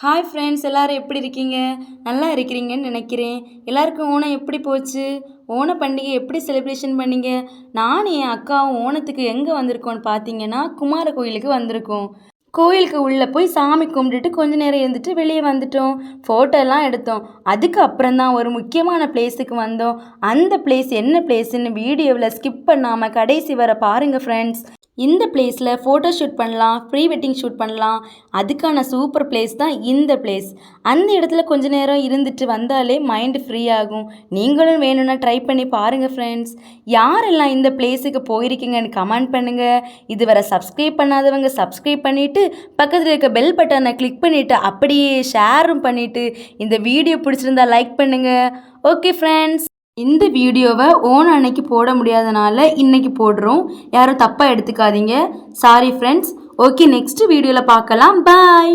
Hi friends, எல்லோரும் எப்படி இருக்கீங்க? நல்லா இருக்கிறீங்கன்னு நினைக்கிறேன். எல்லாருக்கும் ஓணம் எப்படி போச்சு? ஓண பண்டிகை எப்படி செலிப்ரேஷன் பண்ணீங்க? நானும் என் அக்காவும் ஓணத்துக்கு எங்கே வந்திருக்கோன்னு பார்த்தீங்கன்னா, குமார கோயிலுக்கு வந்திருக்கோம். கோயிலுக்கு உள்ளே போய் சாமி கும்பிட்டுட்டு கொஞ்ச நேரம் இருந்துட்டு வெளியே வந்துட்டோம். ஃபோட்டோலாம் எடுத்தோம். அதுக்கு அப்புறம் தான் ஒரு முக்கியமான பிளேஸுக்கு வந்தோம். அந்த பிளேஸ் என்ன பிளேஸுன்னு வீடியோவில் ஸ்கிப் பண்ணாமல் கடைசி வர பாருங்கள் ஃப்ரெண்ட்ஸ். இந்த பிளேஸில் ஃபோட்டோ ஷூட் பண்ணலாம், ப்ரீ வெட்டிங் ஷூட் பண்ணலாம். அதுக்கான சூப்பர் பிளேஸ் தான் இந்த பிளேஸ். அந்த இடத்துல கொஞ்ச நேரம் இருந்துட்டு வந்தாலே மைண்டு ஃப்ரீ ஆகும். நீங்களும் வேணும்னா ட்ரை பண்ணி பாருங்கள் ஃப்ரெண்ட்ஸ். யாரெல்லாம் இந்த பிளேஸுக்கு போயிருக்கீங்கன்னு கமெண்ட் பண்ணுங்கள். இதுவரை சப்ஸ்கிரைப் பண்ணாதவங்க சப்ஸ்கிரைப் பண்ணிவிட்டு பக்கத்தில் இருக்க பெல் பட்டனை கிளிக் பண்ணிவிட்டு அப்படியே ஷேரும் பண்ணிவிட்டு இந்த வீடியோ பிடிச்சிருந்தா லைக் பண்ணுங்கள். ஓகே ஃப்ரெண்ட்ஸ், இந்த வீடியோவை ஓணம் அன்னைக்கு போட முடியாதனால இன்னைக்கு போடுறோம். யாரும் தப்பாக எடுத்துக்காதீங்க. Sorry friends. ஓகே, நெக்ஸ்ட் வீடியோவில் பார்க்கலாம். பாய்.